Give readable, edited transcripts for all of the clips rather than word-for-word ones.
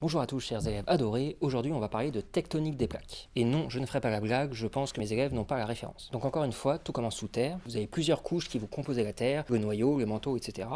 Bonjour à tous chers élèves adorés, aujourd'hui on va parler de tectonique des plaques. Et non, je ne ferai pas la blague, je pense que mes élèves n'ont pas la référence. Donc encore une fois, tout commence sous terre, vous avez plusieurs couches qui vous composent la terre, le noyau, le manteau, etc.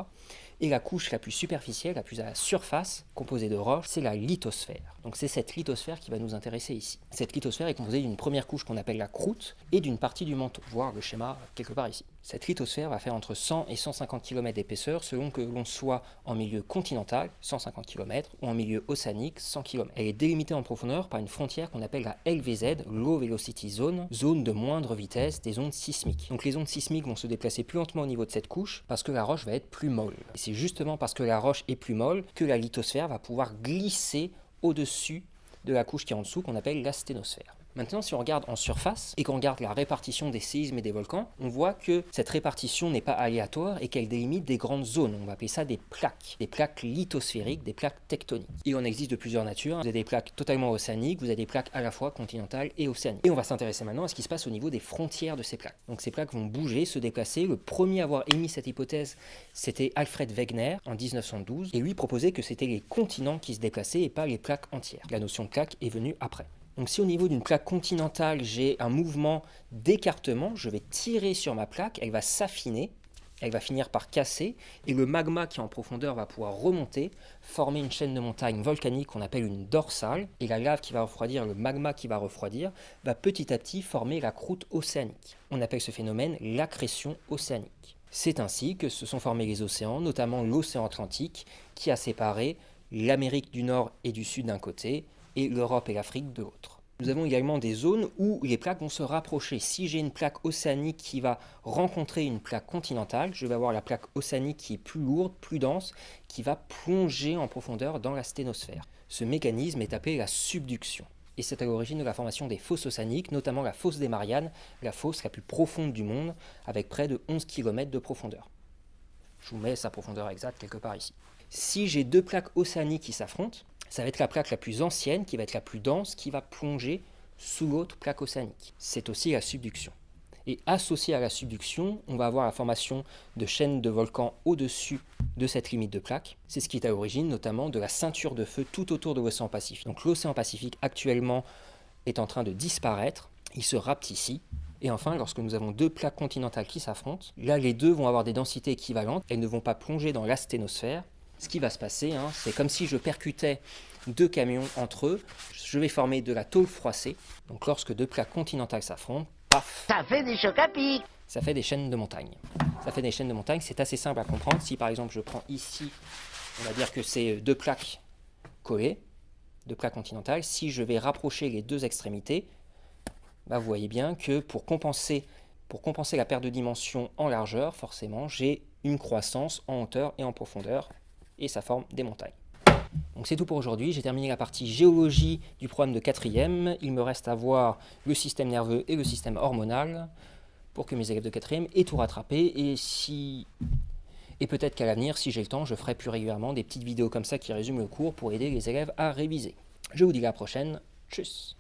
Et la couche la plus superficielle, la plus à la surface, composée de roches, c'est la lithosphère. Donc c'est cette lithosphère qui va nous intéresser ici. Cette lithosphère est composée d'une première couche qu'on appelle la croûte et d'une partie du manteau, voire le schéma quelque part ici. Cette lithosphère va faire entre 100 et 150 km d'épaisseur selon que l'on soit en milieu continental, 150 km, ou en milieu océanique, 100 km. Elle est délimitée en profondeur par une frontière qu'on appelle la LVZ, Low Velocity Zone, zone de moindre vitesse des ondes sismiques. Donc les ondes sismiques vont se déplacer plus lentement au niveau de cette couche parce que la roche va être plus molle. Et c'est justement parce que la roche est plus molle que la lithosphère va pouvoir glisser au-dessus de la couche qui est en dessous qu'on appelle la sténosphère. Maintenant, si on regarde en surface et qu'on regarde la répartition des séismes et des volcans, on voit que cette répartition n'est pas aléatoire et qu'elle délimite des grandes zones. On va appeler ça des plaques lithosphériques, des plaques tectoniques. Il en existe de plusieurs natures. Vous avez des plaques totalement océaniques, vous avez des plaques à la fois continentales et océaniques. Et on va s'intéresser maintenant à ce qui se passe au niveau des frontières de ces plaques. Donc ces plaques vont bouger, se déplacer. Le premier à avoir émis cette hypothèse, c'était Alfred Wegener en 1912. Et lui proposait que c'était les continents qui se déplaçaient et pas les plaques entières. La notion de plaque est venue après. Donc si au niveau d'une plaque continentale, j'ai un mouvement d'écartement, je vais tirer sur ma plaque, elle va s'affiner, elle va finir par casser, et le magma qui est en profondeur va pouvoir remonter, former une chaîne de montagnes volcaniques qu'on appelle une dorsale, et la lave qui va refroidir, le magma qui va refroidir, va petit à petit former la croûte océanique. On appelle ce phénomène l'accrétion océanique. C'est ainsi que se sont formés les océans, notamment l'océan Atlantique, qui a séparé l'Amérique du Nord et du Sud d'un côté, et l'Europe et l'Afrique de l'autre. Nous avons également des zones où les plaques vont se rapprocher. Si j'ai une plaque océanique qui va rencontrer une plaque continentale, je vais avoir la plaque océanique qui est plus lourde, plus dense, qui va plonger en profondeur dans la sténosphère. Ce mécanisme est appelé la subduction. Et c'est à l'origine de la formation des fosses océaniques, notamment la fosse des Mariannes, la fosse la plus profonde du monde, avec près de 11 km de profondeur. Je vous mets sa profondeur exacte quelque part ici. Si j'ai deux plaques océaniques qui s'affrontent, ça va être la plaque la plus ancienne, qui va être la plus dense, qui va plonger sous l'autre plaque océanique. C'est aussi la subduction. Et associé à la subduction, on va avoir la formation de chaînes de volcans au-dessus de cette limite de plaque. C'est ce qui est à l'origine notamment de la ceinture de feu tout autour de l'océan Pacifique. Donc l'océan Pacifique actuellement est en train de disparaître, il se rapetit. Et enfin, lorsque nous avons deux plaques continentales qui s'affrontent, là les deux vont avoir des densités équivalentes, elles ne vont pas plonger dans la sténosphère. Ce qui va se passer, c'est comme si je percutais deux camions entre eux, je vais former de la tôle froissée. Donc lorsque deux plaques continentales s'affrontent, paf, Ça fait des chocs à pic. ça fait des chaînes de montagnes. Ça fait des chaînes de montagnes, c'est assez simple à comprendre. Si par exemple je prends ici, on va dire que c'est deux plaques collées, deux plaques continentales. Si je vais rapprocher les deux extrémités, vous voyez bien que pour compenser la perte de dimension en largeur, forcément, j'ai une croissance en hauteur et en profondeur, et ça forme des montagnes. Donc c'est tout pour aujourd'hui, j'ai terminé la partie géologie du programme de 4e. Il me reste à voir le système nerveux et le système hormonal pour que mes élèves de 4e aient tout rattrapé. Et peut-être qu'à l'avenir, si j'ai le temps, je ferai plus régulièrement des petites vidéos comme ça qui résument le cours pour aider les élèves à réviser. Je vous dis à la prochaine, tchuss.